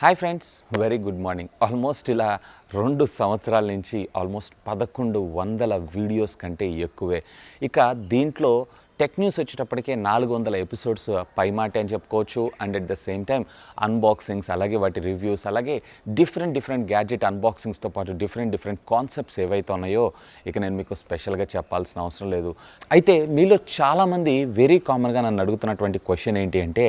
Hi friends, very good morning. Almost ఇలా 2 సంవత్సరాల నుంచి ఆల్మోస్ట్ 1100 వీడియోస్ కంటే ఎక్కువే. ఇక దీంట్లో టెక్ న్యూస్ వచ్చేటప్పటికే 400 ఎపిసోడ్స్ పైమాటే అని చెప్పుకోవచ్చు. And at the same time unboxings, అలాగే వాటి రివ్యూస్, అలాగే డిఫరెంట్ గ్యాడ్జెట్ అన్బాక్సింగ్స్తో పాటు డిఫరెంట్ కాన్సెప్ట్స్ ఏవైతే ఉన్నాయో ఇక నేను మీకు స్పెషల్గా చెప్పాల్సిన అవసరం లేదు. అయితే మీలో చాలామంది వెరీ కామన్గా నన్ను అడుగుతున్నటువంటి క్వశ్చన్ ఏంటి అంటే,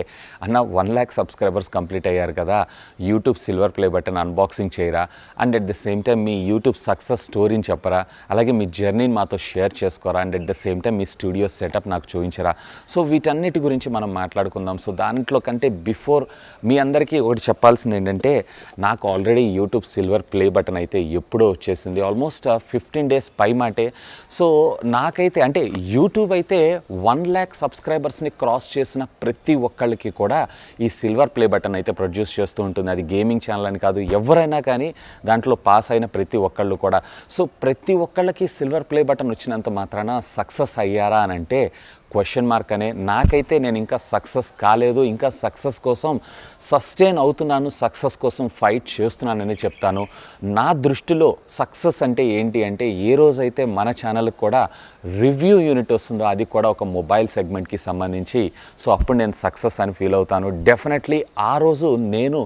అన్న 1 lakh సబ్స్క్రైబర్స్ కంప్లీట్ అయ్యారు కదా, YouTube silver play button unboxing చేయరా, and at the same time మీ యూట్యూబ్ సక్సెస్ స్టోరీని చెప్పరా, అలాగే మీ జర్నీని మాతో షేర్ చేసుకోరా, and at the same time మీ స్టూడియో సెటప్ నాకు చూపించరా. సో వీటన్నిటి గురించి మనం మాట్లాడుకుందాం. సో దాంట్లో కంటే బిఫోర్ మీ అందరికీ ఒకటి చెప్పాల్సింది ఏంటంటే, నాకు already YouTube silver play button అయితే ఎప్పుడో వచ్చేసింది. Almost 15 days పైమాటే. సో నాకైతే అంటే యూట్యూబ్ అయితే 1 lakh సబ్స్క్రైబర్స్ని క్రాస్ చేసిన ప్రతి ఒక్కళ్ళకి కూడా ఈ సిల్వర్ ప్లే బటన్ అయితే ప్రొడ్యూస్ చేస్తూ ఉంటుంది. అది గేమింగ్ ఛానల్ అని కాదు, ఎవరైనా కానీ దాంట్లో పాస్ అయిన ప్రతి ఒక్కళ్ళు కూడా. సో ప్రతి ఒక్కళ్ళకి సిల్వర్ ప్లే బటన్ వచ్చినంత మాత్రాన సక్సెస్ అయ్యారా అని అంటే క్వశ్చన్ మార్క్ అనే. నాకైతే నేను ఇంకా సక్సెస్ కాలేదు, ఇంకా సక్సెస్ కోసం సస్టైన్ అవుతున్నాను, సక్సెస్ కోసం ఫైట్ చేస్తున్నానని చెప్తాను. నా దృష్టిలో సక్సెస్ అంటే ఏంటి అంటే, ఏ రోజైతే మన ఛానల్కి కూడా రివ్యూ యూనిట్ వస్తుందో, అది కూడా ఒక మొబైల్ సెగ్మెంట్కి సంబంధించి, సో అప్పుడు నేను సక్సెస్ అని ఫీల్ అవుతాను. డెఫినెట్లీ ఆ రోజు నేను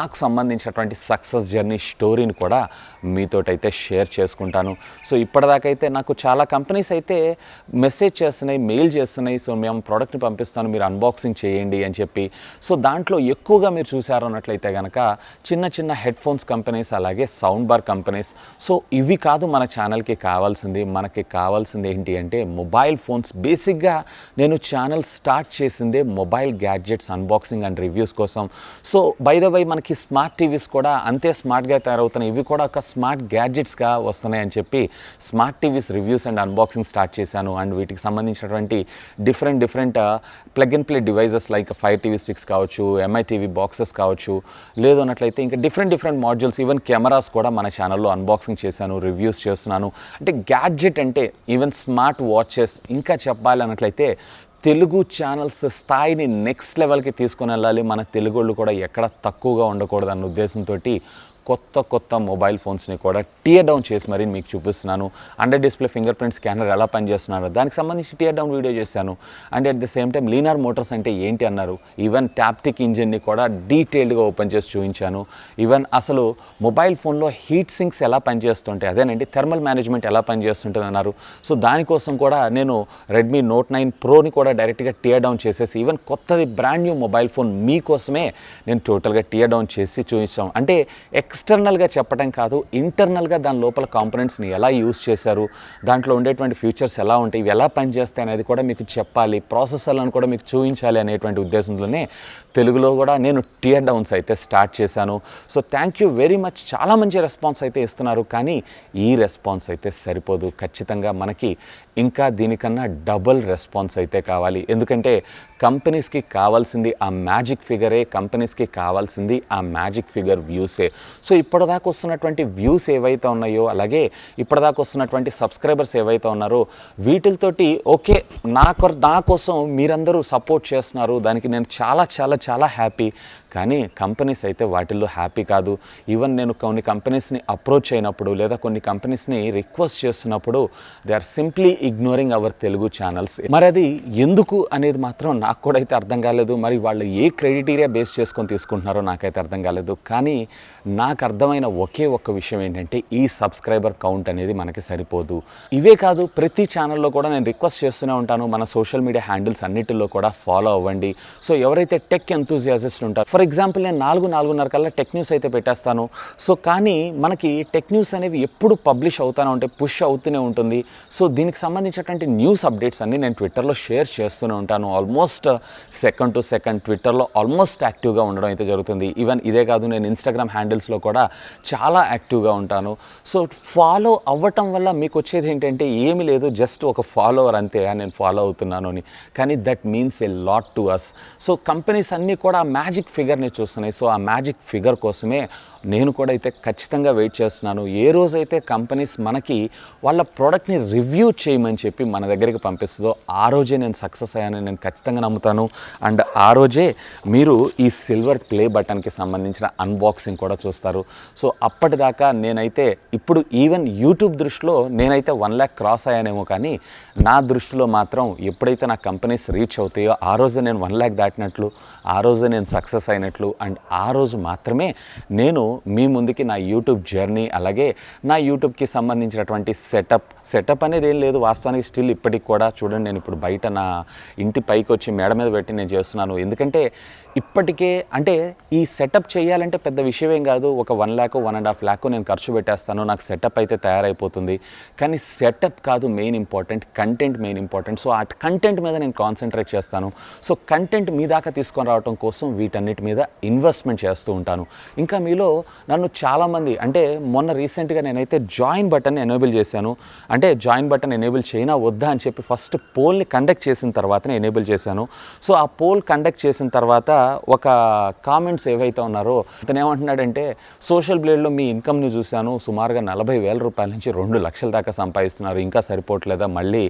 నాకు సంబంధించినటువంటి సక్సెస్ జర్నీ స్టోరీని కూడా మీతోటైతే షేర్ చేసుకుంటాను. సో ఇప్పటిదాకైతే నాకు చాలా కంపెనీస్ అయితే మెసేజ్ చేస్తున్నాయి, మెయిల్ చేస్తున్నాయి, సో మేము ప్రోడక్ట్ని పంపిస్తాను, మీరు అన్బాక్సింగ్ చేయండి అని చెప్పి. సో దాంట్లో ఎక్కువగా మీరు చూసారు అన్నట్లయితే కనుక చిన్న హెడ్ ఫోన్స్ కంపెనీస్, అలాగే సౌండ్ బార్ కంపెనీస్. సో ఇవి కాదు మన ఛానల్కి కావాల్సింది. మనకి కావాల్సింది ఏంటి అంటే మొబైల్ ఫోన్స్. బేసిక్గా నేను ఛానల్ స్టార్ట్ చేసిందే mobile gadgets unboxing and reviews కోసం. సో బై ద వై మనకి స్మార్ట్ టీవీస్ కూడా అంతే స్మార్ట్గా తయారవుతున్నాయి, ఇవి కూడా ఒక స్మార్ట్ గ్యాడ్జెట్స్గా వస్తున్నాయి అని చెప్పి smart TVs reviews and unboxing start చేశాను. అండ్ వీటికి సంబంధించినటువంటి different plug and play devices like fire TV sticks కావచ్చు, ఎంఐ టీవీ బాక్సెస్ కావచ్చు, లేదు అన్నట్లయితే ఇంకా డిఫరెంట్ మాడ్యూల్స్, ఈవెన్ కెమెరాస్ కూడా మన ఛానల్లో అన్బాక్సింగ్ చేశాను, రివ్యూస్ చేస్తున్నాను. అంటే గ్యాడ్జెట్ అంటే ఈవెన్ స్మార్ట్ వాచెస్, ఇంకా చెప్పాలి అన్నట్లయితే తెలుగు ఛానల్స్ స్థాయిని నెక్స్ట్ లెవెల్కి తీసుకొని వెళ్ళాలి. మన తెలుగు వాళ్ళు కూడా ఎక్కడ తక్కువగా ఉండకూడదు అన్న ఉద్దేశంతో కొత్త మొబైల్ ఫోన్స్ని కూడా టియర్ డౌన్ చేసి మరీ మీకు చూపిస్తున్నాను. Under display fingerprint scanner ఎలా పనిచేస్తున్నారో దానికి సంబంధించి టియర్ డౌన్ వీడియో చేశాను. And at the same time linear motors అంటే ఏంటి అన్నారు, ఈవెన్ టాప్టిక్ ఇంజిన్ని కూడా డీటెయిల్డ్గా ఓపెన్ చేసి చూపించాను. ఈవెన్ అసలు మొబైల్ ఫోన్లో హీట్ సింక్స్ ఎలా పనిచేస్తుంటాయి, అదేనండి థర్మల్ మేనేజ్మెంట్ ఎలా పనిచేస్తుంటుంది అన్నారు. సో దానికోసం కూడా నేను రెడ్మీ నోట్ 9 ప్రోని కూడా డైరెక్ట్గా టియర్ డౌన్ చేసేసి, ఈవెన్ కొత్తది బ్రాండ్ న్యూ మొబైల్ ఫోన్ మీకోసమే నేను టోటల్గా టియర్ డౌన్ చేసి చూపించాం. అంటే ఎక్స్టర్నల్గా చెప్పడం కాదు, ఇంటర్నల్గా దాని లోపల కాంపోనెంట్స్ని ఎలా యూజ్ చేశారు, దాంట్లో ఉండేటువంటి ఫీచర్స్ ఎలా ఉంటాయి, ఇవి ఎలా పనిచేస్తాయి అనేది కూడా మీకు చెప్పాలి, ప్రాసెసర్లను కూడా మీకు చూపించాలి అనేటువంటి ఉద్దేశంతోనే తెలుగులో కూడా నేను టియర్ డౌన్స్ అయితే స్టార్ట్ చేశాను. So thank you very much. చాలా మంచి రెస్పాన్స్ అయితే ఇస్తున్నారు, కానీ ఈ రెస్పాన్స్ అయితే సరిపోదు. ఖచ్చితంగా మనకి ఇంకా దీనికన్నా డబుల్ రెస్పాన్స్ అయితే కావాలి. ఎందుకంటే కంపెనీస్కి కావాల్సింది ఆ మ్యాజిక్ ఫిగరే, కంపెనీస్కి కావాల్సింది ఆ మ్యాజిక్ ఫిగర్ వ్యూసే. సో ఇప్పటిదాకా వస్తున్నటువంటి వ్యూస్ ఏవైతే ఉన్నాయో, అలాగే ఇప్పటిదాకా వస్తున్నటువంటి సబ్స్క్రైబర్స్ ఏవైతే ఉన్నారో, వీటితోటి ఓకే నా కోసం మీరందరూ సపోర్ట్ చేస్తున్నారు, దానికి నేను చాలా హ్యాపీ. కానీ కంపెనీస్ అయితే వాటిల్లో హ్యాపీ కాదు. ఈవెన్ నేను కొన్ని కంపెనీస్ని అప్రోచ్ అయినప్పుడు, లేదా కొన్ని కంపెనీస్ని రిక్వెస్ట్ చేస్తున్నప్పుడు, they are simply ignoring our Telugu channels. మరి అది ఎందుకు అనేది మాత్రం నాకు కూడా అయితే అర్థం కాలేదు. మరి వాళ్ళు ఏ క్రైటీరియా బేస్ చేసుకొని తీసుకుంటున్నారో నాకైతే అర్థం కాలేదు. కానీ నాకు అర్థమైన ఒక్క విషయం ఏంటంటే, ఈ సబ్స్క్రైబర్ కౌంట్ అనేది మనకి సరిపోదు. ఇవే కాదు, ప్రతి ఛానల్లో కూడా నేను రిక్వెస్ట్ చేస్తూనే ఉంటాను, మన సోషల్ మీడియా హ్యాండిల్స్ అన్నిటిలో కూడా ఫాలో అవ్వండి. సో ఎవరైతే టెక్ ఎంతూజియాసిస్ట్ ఉంటారో, ఫర్ ఎగ్జాంపుల్ నేను 4:30 కల్లా టెక్ న్యూస్ అయితే పెట్టేస్తాను. సో కానీ మనకి టెక్ న్యూస్ అనేవి ఎప్పుడు పబ్లిష్ అవుతూనే ఉంటాయి, పుష్ అవుతూనే ఉంటుంది. సో దీనికి సంబంధించినటువంటి న్యూస్ అప్డేట్స్ అన్నీ నేను ట్విట్టర్లో షేర్ చేస్తూనే ఉంటాను. ఆల్మోస్ట్ సెకండ్ టు సెకండ్ ట్విట్టర్లో ఆల్మోస్ట్ యాక్టివ్గా ఉండడం అయితే జరుగుతుంది. ఈవెన్ ఇదే కాదు, నేను ఇన్స్టాగ్రామ్ హ్యాండిల్స్లో కూడా చాలా యాక్టివ్గా ఉంటాను. సో ఫాలో అవ్వటం వల్ల మీకు వచ్చేది ఏంటంటే ఏమీ లేదు, జస్ట్ ఒక ఫాలోవర్ అంతే, నేను ఫాలో అవుతున్నాను అని. కానీ that means a lot to us. So companies అన్నీ కూడా మ్యాజిక్ ఫిగర్ని చూస్తున్నాయి. సో ఆ మ్యాజిక్ ఫిగర్ కోసమే నేను కూడా అయితే ఖచ్చితంగా వెయిట్ చేస్తున్నాను. ఏ రోజైతే కంపెనీస్ మనకి వాళ్ళ ప్రోడక్ట్ని రివ్యూ చేయమని చెప్పి మన దగ్గరికి పంపిస్తుందో ఆ రోజే నేను సక్సెస్ అయ్యానని నేను ఖచ్చితంగా నమ్ముతాను. అండ్ ఆ రోజే మీరు ఈ సిల్వర్ ప్లే బటన్కి సంబంధించిన అన్బాక్సింగ్ కూడా చూస్తారు. సో అప్పటిదాకా నేనైతే ఇప్పుడు ఈవెన్ యూట్యూబ్ దృష్టిలో నేనైతే 1 lakh క్రాస్ అయ్యానేమో, కానీ నా దృష్టిలో మాత్రం ఎప్పుడైతే నా కంపెనీస్ రీచ్ అవుతాయో ఆ రోజే నేను 1 lakh దాటినట్లు, ఆ రోజే నేను సక్సెస్ అయినట్లు. అండ్ ఆ రోజు మాత్రమే నేను మీ ముందుకి నా యూట్యూబ్ జర్నీ, అలాగే నా యూట్యూబ్కి సంబంధించినటువంటి సెటప్ అనేది ఏం లేదు వాస్తవానికి. స్టిల్ ఇప్పటికి కూడా చూడండి, నేను ఇప్పుడు బయట నా ఇంటి పైకి వచ్చి మేడ మీద పెట్టి నేను చేస్తున్నాను. ఎందుకంటే ఇప్పటికే అంటే ఈ సెటప్ చేయాలంటే పెద్ద విషయం ఏం కాదు. ఒక 1 lakh 1.5 lakh నేను ఖర్చు పెట్టేస్తాను, నాకు సెటప్ అయితే తయారైపోతుంది. కానీ సెటప్ కాదు main important, content main important. So ఆ కంటెంట్ మీద నేను కాన్సన్ట్రేట్ చేస్తాను. సో కంటెంట్ మీ దాకా తీసుకొని రావడం కోసం వీటన్నిటి మీద ఇన్వెస్ట్మెంట్ చేస్తూ ఉంటాను. ఇంకా మీలో నన్ను చాలామంది అంటే మొన్న రీసెంట్గా నేనైతే జాయిన్ బటన్ ఎనేబుల్ చేశాను. అంటే జాయిన్ బటన్ ఎనేబుల్ చేయనా వద్దా అని చెప్పి ఫస్ట్ పోల్ని కండక్ట్ చేసిన తర్వాతనే ఎనేబుల్ చేశాను. సో ఆ పోల్ కండక్ట్ చేసిన తర్వాత ఒక కామెంట్స్ ఏవైతే ఉన్నారో అతను ఏమంటున్నాడంటే, సోషల్ బ్లేడ్లో మీ ఇన్కమ్ని చూశాను, సుమారుగా 40,000 రూపాయల నుంచి 2 లక్షల దాకా సంపాదిస్తున్నారు, ఇంకా సరిపోవట్లేదా, మళ్ళీ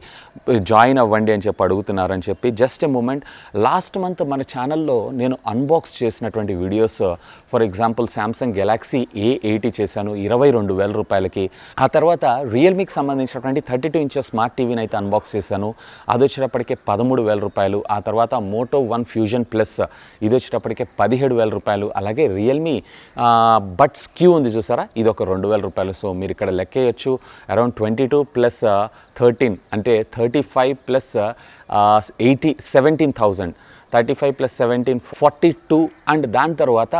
జాయిన్ అవ్వండి అని చెప్పి అడుగుతున్నారు అని చెప్పి. Just a moment, last month మన ఛానల్లో నేను అన్బాక్స్ చేసినటువంటి videos, for example Samsung Galaxy A80 చేశాను 22,000 రూపాయలకి. ఆ తర్వాత రియల్మీకి సంబంధించినటువంటి 32 ఇంచెస్ స్మార్ట్ టీవీని అయితే అన్బాక్స్ చేశాను, అది వచ్చేటప్పటికే 13,000 రూపాయలు. ఆ తర్వాత మోటో వన్ ఫ్యూజన్ ప్లస్, ఇది వచ్చేటప్పటికే 17,000 రూపాయలు. అలాగే రియల్మీ బడ్స్ క్యూ ఉంది చూసారా, ఇది ఒక 2,000 రూపాయలు. సో మీరు ఇక్కడ లెక్కేయచ్చు, అరౌండ్ 22 ప్లస్ 13 అంటే 35 ప్లస్ 80 17,000, 35 ప్లస్ 17 42. అండ్ దాని తర్వాత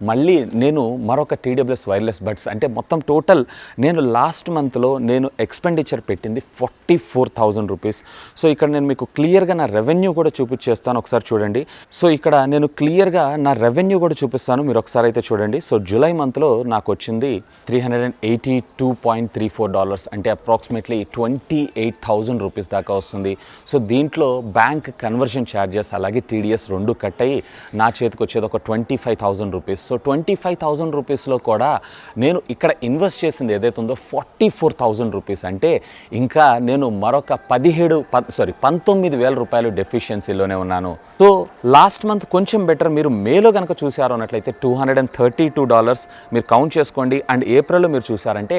మళ్ళీ నేను మరొక TWS వైర్లెస్ బడ్స్, అంటే మొత్తం టోటల్ నేను లాస్ట్ మంత్లో నేను ఎక్స్పెండిచర్ పెట్టింది 44,000 రూపీస్. సో ఇక్కడ నేను మీకు క్లియర్గా నా రెవెన్యూ కూడా చూపించేస్తాను, ఒకసారి చూడండి. సో ఇక్కడ నేను క్లియర్గా నా రెవెన్యూ కూడా చూపిస్తాను, మీరు ఒకసారి అయితే చూడండి. సో జూలై మంత్లో నాకు వచ్చింది $382.34, అంటే అప్రాక్సిమేట్లీ 28,000 రూపీస్ దాకా వస్తుంది. సో దీంట్లో బ్యాంక్ కన్వర్షన్ ఛార్జెస్ అలాగే TDS రెండు కట్ అయ్యి నా చేతికి వచ్చేది ఒక 25,000 రూపీస్. సో 25,000 రూపీస్లో కూడా నేను ఇక్కడ ఇన్వెస్ట్ చేసింది ఏదైతే ఉందో 44,000 రూపీస్, అంటే ఇంకా నేను మరొక 19,000 రూపాయలు డెఫిషియన్సీలోనే ఉన్నాను. సో లాస్ట్ మంత్ కొంచెం బెటర్, మీరు మేలో కనుక చూసారు అన్నట్లయితే $232 మీరు కౌంట్ చేసుకోండి. అండ్ ఏప్రిల్లో మీరు చూసారంటే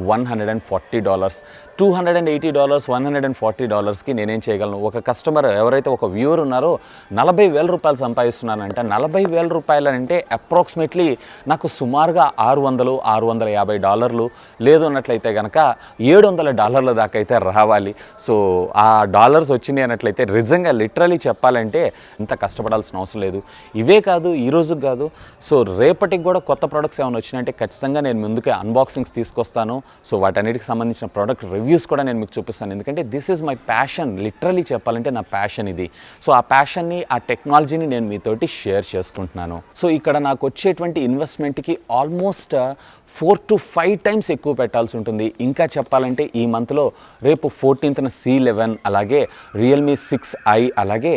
$140, $280, $140కి నేనేం చేయగలను? ఒక కస్టమర్ ఎవరైతే ఒక వ్యూవర్ ఉన్నారో 40,000 రూపాయలు సంపాదిస్తున్నానంటే 40,000 రూపాయలు అంటే అప్రాక్సిమేట్లీ నాకు సుమారుగా $600-650 లేదు అన్నట్లయితే కనుక $700 దాకా అయితే రావాలి. సో ఆ డాలర్స్ వచ్చినాయి అన్నట్లయితే నిజంగా లిటరలీ చెప్పాలంటే ఇంత కష్టపడాల్సిన అవసరం లేదు. ఇవే కాదు, ఈ రోజుకి కాదు, సో రేపటికి కూడా కొత్త ప్రోడక్ట్స్ ఏమైనా వచ్చినాయంటే ఖచ్చితంగా నేను ముందుకే అన్బాక్సింగ్స్ తీసుకొస్తాను. సో వాటన్నిటికి సంబంధించిన ప్రోడక్ట్ రివ్యూస్ కూడా నేను మీకు చూపిస్తాను. ఎందుకంటే this is my passion, literally చెప్పాలంటే నా ప్యాషన్ ఇది. సో ఆ ప్యాషన్ని, ఆ టెక్నాలజీని నేను మీతోటి షేర్ చేసుకుంటున్నాను. సో ఇక్కడ నాకు వచ్చేటువంటి ఇన్వెస్ట్మెంట్కి ఆల్మోస్ట్ 4 to 5 టైమ్స్ ఎక్కువ పెట్టాల్సి ఉంటుంది. ఇంకా చెప్పాలంటే ఈ మంత్లో రేపు 14th C11, అలాగే రియల్మీ 6i, అలాగే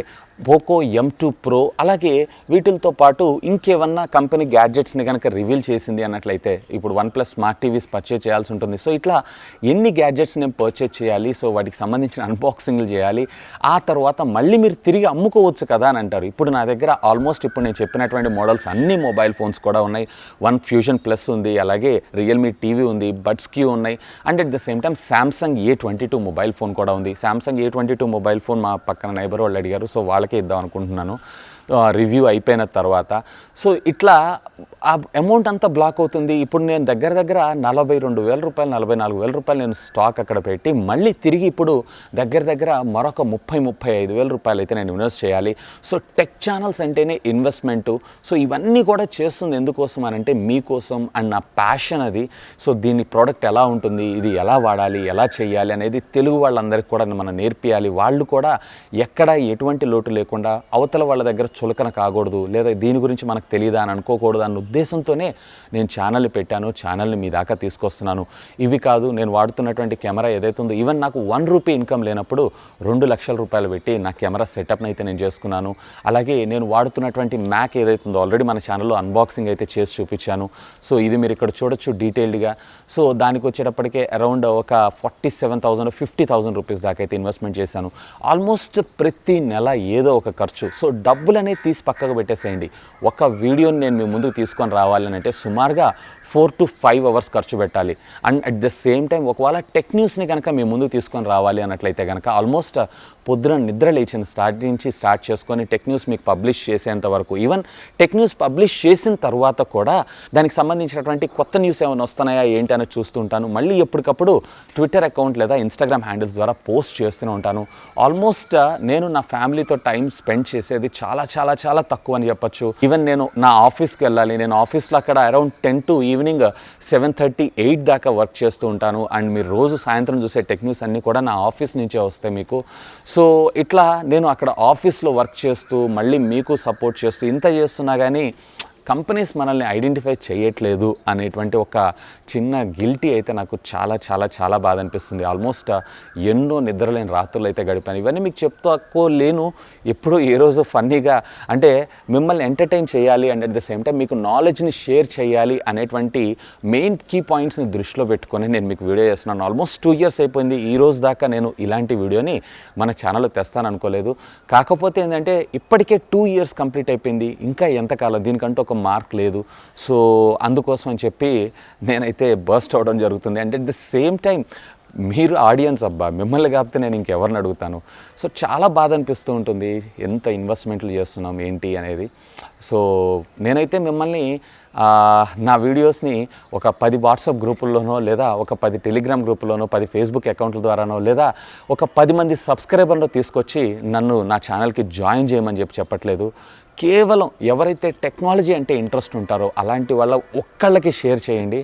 పోకో M2 Pro, అలాగే వీటితో పాటు ఇంకేమన్నా కంపెనీ గ్యాడ్జెట్స్ని కనుక రివీల్ చేసింది అన్నట్లయితే ఇప్పుడు OnePlus స్మార్ట్ టీవీస్ పర్చేజ్ చేయాల్సి ఉంటుంది. సో ఇట్లా ఎన్ని గ్యాడ్జెట్స్ నేను పర్చేజ్ చేయాలి, సో వాటికి సంబంధించిన అన్బాక్సింగ్లు చేయాలి, ఆ తర్వాత మళ్ళీ మీరు తిరిగి అమ్ముకోవచ్చు కదా అని అంటారు. ఇప్పుడు నా దగ్గర ఆల్మోస్ట్ ఇప్పుడు నేను చెప్పినటువంటి మోడల్స్ అన్ని మొబైల్ ఫోన్స్ కూడా ఉన్నాయి. వన్ ఫ్యూజన్ ప్లస్ ఉంది, అలాగే రియల్మీ టీవీ ఉంది, బడ్స్ క్యూ ఉన్నాయి, and at the same time Samsung A22 mobile phone కూడా ఉంది. శాంసంగ్ A22 మొబైల్ ఫోన్ మా పక్కన నైబర్ వాళ్ళు అడిగారు, సో వాళ్ళకి ఇద్దాం అనుకుంటున్నాను రివ్యూ అయిపోయిన తర్వాత. సో ఇట్లా ఆ అమౌంట్ అంతా బ్లాక్ అవుతుంది. ఇప్పుడు నేను దగ్గర 42,000 రూపాయలు 44,000 రూపాయలు నేను స్టాక్ అక్కడ పెట్టి మళ్ళీ తిరిగి ఇప్పుడు దగ్గర మరొక 35,000 రూపాయలు అయితే నేను ఇన్వెస్ట్ చేయాలి. సో టెక్ ఛానల్స్ అంటేనే ఇన్వెస్ట్మెంటు. సో ఇవన్నీ కూడా చేస్తుంది ఎందుకోసం అని అంటే మీకోసం, అండ్ నా ప్యాషన్ అది. సో దీని ప్రోడక్ట్ ఎలా ఉంటుంది, ఇది ఎలా వాడాలి, ఎలా చేయాలి అనేది తెలుగు వాళ్ళందరికీ కూడా మనం నేర్పియాలి. వాళ్ళు కూడా ఎక్కడ ఎటువంటి లోటు లేకుండా అవతల వాళ్ళ దగ్గర చులకన కాకూడదు, లేదా దీని గురించి మనకు తెలియదా అని అనుకోకూడదు అన్న ఉద్దేశంతోనే నేను ఛానల్ని పెట్టాను, ఛానల్ని మీ దాకా తీసుకొస్తున్నాను. ఇవి కాదు, నేను వాడుతున్నటువంటి కెమెరా ఏదైతే ఉందో, ఈవెన్ నాకు 1 రూపీ ఇన్కమ్ లేనప్పుడు 2 లక్షల రూపాయలు పెట్టి నా కెమెరా సెటప్ని అయితే నేను చేసుకున్నాను. అలాగే నేను వాడుతున్నటువంటి మ్యాక్ ఏదైతే ఉందో, ఆల్రెడీ మన ఛానల్లో అన్బాక్సింగ్ అయితే చేసి చూపించాను. సో ఇది మీరు ఇక్కడ చూడొచ్చు డీటెయిల్డ్గా. సో దానికి వచ్చేటప్పటికే అరౌండ్ ఒక 47,000 50,000 రూపీస్ దాకా అయితే ఇన్వెస్ట్మెంట్ చేశాను. ఆల్మోస్ట్ ప్రతి నెల ఏదో ఒక ఖర్చు. సో డబ్బులు అనేది తీసి పక్కకు పెట్టేసేయండి. ఒక వీడియోని నేను మీ ముందుకు తీసుకొని రావాలని అంటే సుమారుగా 4 to 5 అవర్స్ ఖర్చు పెట్టాలి. And at the same time ఒకవేళ టెక్ న్యూస్ని కనుక మీ ముందుకు తీసుకొని రావాలి అన్నట్లయితే కనుక ఆల్మోస్ట్ పొద్దున నిద్ర లేచిన స్టార్ట్ చేసుకొని టెక్ న్యూస్ మీకు పబ్లిష్ చేసేంత వరకు, ఈవెన్ టెక్ న్యూస్ పబ్లిష్ చేసిన తర్వాత కూడా దానికి సంబంధించినటువంటి కొత్త న్యూస్ ఏమైనా వస్తున్నాయా ఏంటి అని చూస్తుంటాను. మళ్ళీ ఎప్పటికప్పుడు ట్విట్టర్ అకౌంట్ లేదా ఇన్స్టాగ్రామ్ హ్యాండిల్స్ ద్వారా పోస్ట్ చేస్తూనే ఉంటాను. ఆల్మోస్ట్ నేను నా ఫ్యామిలీతో టైం స్పెండ్ చేసేది చాలా చాలా చాలా తక్కువ అని చెప్పొచ్చు. ఈవెన్ నేను నా ఆఫీస్కి వెళ్ళాలి, నేను ఆఫీస్లో అక్కడ అరౌండ్ 10 to ఈవినింగ్ 7:30 8 దాకా వర్క్ చేస్తూ ఉంటాను. అండ్ మీరు రోజు సాయంత్రం చూసే టెక్ న్యూస్ అన్నీ కూడా నా ఆఫీస్ నుంచే వస్తాయి మీకు. సో ఇట్లా నేను అక్కడ ఆఫీస్లో వర్క్ చేస్తూ మళ్ళీ మీకు సపోర్ట్ చేస్తూ ఇంత చేస్తున్నా కానీ కంపెనీస్ మనల్ని ఐడెంటిఫై చేయట్లేదు అనేటువంటి ఒక చిన్న గిల్టీ అయితే నాకు చాలా చాలా చాలా బాధ అనిపిస్తుంది. ఆల్మోస్ట్ ఎన్నో నిద్రలేని రాత్రులు అయితే గడిపాను. ఇవన్నీ మీకు చెప్పుకోలేను. ఎప్పుడూ ఏ రోజు ఫన్నీగా అంటే మిమ్మల్ని ఎంటర్టైన్ చేయాలి and at the same time మీకు నాలెడ్జ్ని షేర్ చేయాలి అనేటువంటి మెయిన్ కీ పాయింట్స్ని దృష్టిలో పెట్టుకొని నేను మీకు వీడియో చేస్తున్నాను. ఆల్మోస్ట్ 2 years అయిపోయింది. ఈ రోజు దాకా నేను ఇలాంటి వీడియోని మన ఛానల్లో తెస్తాను అనుకోలేదు. కాకపోతే ఏంటంటే ఇప్పటికే 2 years కంప్లీట్ అయిపోయింది. ఇంకా ఎంతకాలం దీనికంటూ ఒక మార్క్ లేదు. సో అందుకోసం అని చెప్పి నేనైతే బర్స్ట్ అవ్వడం జరుగుతుంది. And at the same time మీరు ఆడియన్స్ అబ్బా, మిమ్మల్ని కాకపోతే నేను ఇంకెవరిని అడుగుతాను. సో చాలా బాధ అనిపిస్తూ ఉంటుంది ఎంత ఇన్వెస్ట్మెంట్లు చేస్తున్నాం ఏంటి అనేది. సో నేనైతే మిమ్మల్ని నా వీడియోస్ని ఒక 10 వాట్సాప్ గ్రూపుల్లోనో లేదా ఒక 10 టెలిగ్రామ్ గ్రూపుల్లోనో 10 ఫేస్బుక్ అకౌంట్ల ద్వారానో లేదా ఒక 10 మంది సబ్స్క్రైబర్లో తీసుకొచ్చి నన్ను నా ఛానల్కి జాయిన్ చేయమని చెప్పట్లేదు. కేవలం ఎవరైతే టెక్నాలజీ అంటే ఇంట్రెస్ట్ ఉంటారో అలాంటి వాళ్ళ ఒక్కళ్ళకి షేర్ చేయండి.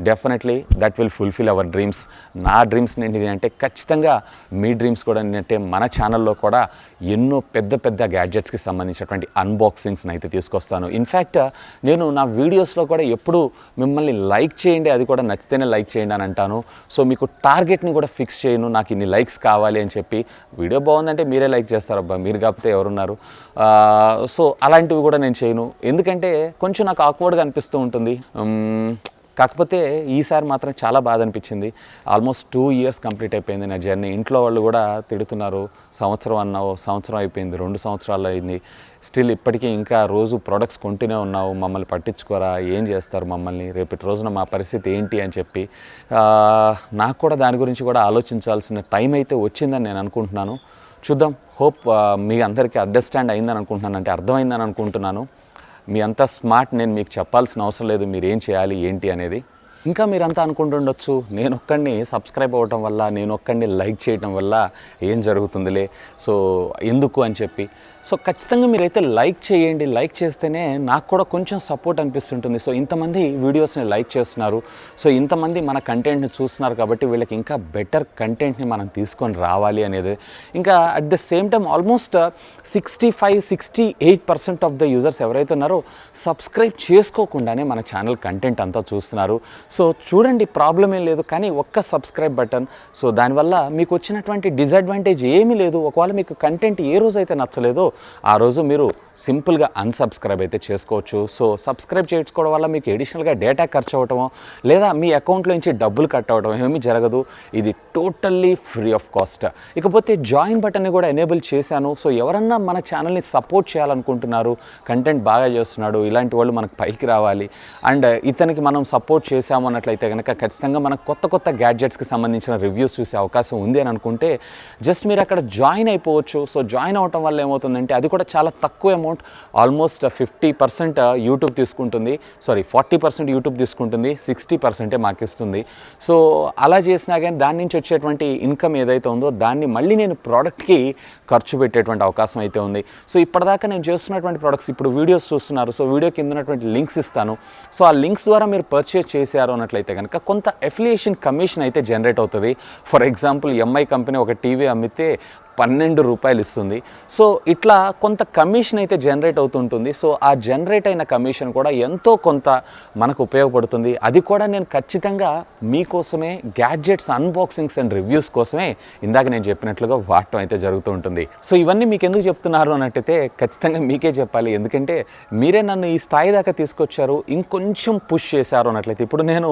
Definitely that will fulfil hour dreams. నా డ్రీమ్స్ ఏంటి అంటే ఖచ్చితంగా మీ డ్రీమ్స్ కూడా ఏంటంటే మన ఛానల్లో కూడా ఎన్నో పెద్ద పెద్ద గ్యాడ్జెట్స్కి సంబంధించినటువంటి అన్బాక్సింగ్స్ని అయితే తీసుకొస్తాను. ఇన్ఫ్యాక్ట్ నేను నా వీడియోస్లో కూడా ఎప్పుడు మిమ్మల్ని లైక్ చేయండి, అది కూడా నచ్చితేనే లైక్ చేయండి అని అంటాను. సో మీకు టార్గెట్ని కూడా ఫిక్స్ చేయను, నాకు ఇన్ని లైక్స్ కావాలి అని చెప్పి. వీడియో బాగుందంటే మీరే లైక్ చేస్తారబ్బా, మీరు కాకపోతే ఎవరున్నారు. సో అలాంటివి కూడా నేను చేయను, ఎందుకంటే కొంచెం నాకు ఆక్వర్డ్గా అనిపిస్తూ ఉంటుంది. కాకపోతే ఈసారి మాత్రం చాలా బాధ అనిపించింది. ఆల్మోస్ట్ 2 years కంప్లీట్ అయిపోయింది నా జర్నీ. ఇంట్లో వాళ్ళు కూడా తిడుతున్నారు, సంవత్సరం అన్నావు, సంవత్సరం అయిపోయింది, 2 సంవత్సరాలు అయింది, స్టిల్ ఇప్పటికీ ఇంకా రోజు ప్రొడక్ట్స్ కొంటూనే ఉన్నావు, మమ్మల్ని పట్టించుకోరా, ఏం చేస్తారు మమ్మల్ని, రేపటి రోజున మా పరిస్థితి ఏంటి అని చెప్పి. నాకు కూడా దాని గురించి కూడా ఆలోచించాల్సిన టైం అయితే వచ్చిందని నేను అనుకుంటున్నాను. చూద్దాం, హోప్ మీ అందరికీ అండర్స్టాండ్ అయిందని అనుకుంటున్నాను, అంటే అర్థమైందని అనుకుంటున్నాను. మీ అంతా స్మార్ట్, నేను మీకు చెప్పాల్సిన అవసరం లేదు మీరు ఏం చేయాలి ఏంటి అనేది. ఇంకా మీరంతా అనుకుంటుండొచ్చు, నేను ఒక్కడిని సబ్స్క్రైబ్ అవ్వటం వల్ల, నేను ఒక్కడిని లైక్ చేయడం వల్ల ఏం జరుగుతుందిలే, సో ఎందుకు అని చెప్పి. సో ఖచ్చితంగా మీరైతే లైక్ చేయండి. లైక్ చేస్తేనే నాకు కూడా కొంచెం సపోర్ట్ అనిపిస్తుంటుంది. సో ఇంతమంది వీడియోస్ని లైక్ చేస్తున్నారు, సో ఇంతమంది మన కంటెంట్ని చూస్తున్నారు కాబట్టి వీళ్ళకి ఇంకా బెటర్ కంటెంట్ని మనం తీసుకొని రావాలి అనేది. ఇంకా at the same time almost 65-68% of the users ఎవరైతే ఉన్నారో సబ్స్క్రైబ్ చేసుకోకుండానే మన ఛానల్ కంటెంట్ అంతా చూస్తున్నారు. సో చూడండి, ప్రాబ్లం ఏం లేదు, కానీ ఒక్క సబ్స్క్రైబ్ బటన్. సో దానివల్ల మీకు వచ్చినటువంటి డిసడ్వాంటేజ్ ఏమీ లేదు. ఒకవేళ మీకు కంటెంట్ ఏ రోజు అయితే నచ్చలేదో ఆ రోజు మీరు సింపుల్గా అన్సబ్స్క్రైబ్ అయితే చేసుకోవచ్చు. సో సబ్స్క్రైబ్ చేసుకోవడం వల్ల మీకు ఎడిషనల్గా డేటా ఖర్చు అవ్వటమో లేదా మీ అకౌంట్లో నుంచి డబ్బులు కట్ అవ్వడం ఏమీ జరగదు. ఇది టోటల్లీ ఫ్రీ ఆఫ్ కాస్ట్. ఇకపోతే జాయిన్ బటన్ని కూడా ఎనేబుల్ చేశాను. సో ఎవరన్నా మన ఛానల్ని సపోర్ట్ చేయాలనుకుంటున్నారు, కంటెంట్ బాగా చేస్తున్నాడు, ఇలాంటి వాళ్ళు మనకు పైకి రావాలి అండ్ ఇతనికి మనం సపోర్ట్ చేసాము అన్నట్లయితే కనుక ఖచ్చితంగా మనకు కొత్త కొత్త గ్యాడ్జెట్స్కి సంబంధించిన రివ్యూస్ చూసే అవకాశం ఉంది అని అనుకుంటే జస్ట్ మీరు అక్కడ జాయిన్ అయిపోవచ్చు. సో జాయిన్ అవటం వల్ల ఏమవుతుందంటే అది కూడా చాలా తక్కువ అమౌంట్, ఆల్మోస్ట్ 50% యూట్యూబ్ తీసుకుంటుంది, 40% యూట్యూబ్ తీసుకుంటుంది, 60% మాకు ఇస్తుంది. సో అలా చేసినా కానీ దాని నుంచి వచ్చేటువంటి ఇన్కమ్ ఏదైతే ఉందో దాన్ని మళ్ళీ నేను ప్రోడక్ట్కి ఖర్చు పెట్టేటువంటి అవకాశం అయితే ఉంది. సో ఇప్పటిదాకా నేను చేస్తున్నటువంటి ప్రోడక్ట్స్ ఇప్పుడు వీడియోస్ చూస్తున్నారు. సో వీడియో కింద ఉన్నటువంటి లింక్స్ ఇస్తాను. సో ఆ లింక్స్ ద్వారా మీరు పర్చేస్ చేశారు అన్నట్లయితే కనుక కొంత అఫిలియేషన్ కమిషన్ అయితే జనరేట్ అవుతుంది. ఫర్ ఎగ్జాంపుల్ ఎంఐ కంపెనీ ఒక టీవీ అమ్మితే ₹12 ఇస్తుంది. సో ఇట్లా కొంత కమిషన్ అయితే జనరేట్ అవుతుంటుంది. సో ఆ జనరేట్ అయిన కమిషన్ కూడా ఎంతో కొంత మనకు ఉపయోగపడుతుంది. అది కూడా నేను ఖచ్చితంగా మీకోసమే గ్యాడ్జెట్స్ అన్బాక్సింగ్స్ అండ్ రివ్యూస్ కోసమే ఇందాక నేను చెప్పినట్లుగా వాడటం అయితే జరుగుతూ ఉంటుంది. సో ఇవన్నీ మీకు ఎందుకు చెప్తున్నారు అన్నట్టయితే ఖచ్చితంగా మీకే చెప్పాలి. ఎందుకంటే మీరే నన్ను ఈ స్థాయి దాకా తీసుకొచ్చారు, ఇంకొంచెం పుష్ చేశారు అన్నట్లయితే. ఇప్పుడు నేను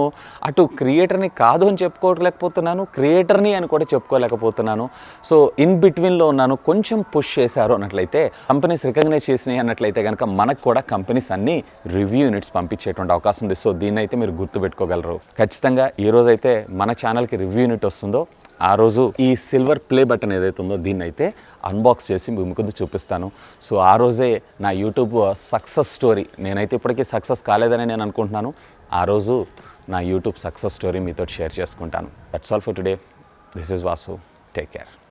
అటు క్రియేటర్ని కాదు అని చెప్పుకోలేకపోతున్నాను, క్రియేటర్ని అని కూడా చెప్పుకోలేకపోతున్నాను. సో ఇన్ బిట్వీన్లో ఉన్నాను. కొంచెం పుష్ చేశారు అన్నట్లయితే, కంపెనీస్ రికగ్నైజ్ చేసినాయి అన్నట్లయితే కనుక మనకు కూడా కంపెనీస్ అన్ని రివ్యూ యూనిట్స్ పంపించేటువంటి అవకాశం ఉంది. సో దీన్ని అయితే మీరు గుర్తుపెట్టుకోగలరు. ఖచ్చితంగా ఈ రోజైతే మన ఛానల్కి రివ్యూ యూనిట్ వస్తుందో ఆ రోజు ఈ సిల్వర్ ప్లే బటన్ ఏదైతే ఉందో దీన్ని అయితే అన్బాక్స్ చేసి మీ ముందు చూపిస్తాను. సో ఆ రోజే నా యూట్యూబ్ సక్సెస్ స్టోరీ, నేనైతే ఇప్పటికీ సక్సెస్ కాలేదని నేను అనుకుంటున్నాను, ఆ రోజు నా యూట్యూబ్ సక్సెస్ స్టోరీ మీతో షేర్ చేసుకుంటాను. That's all for today. This is Vasu. Take care.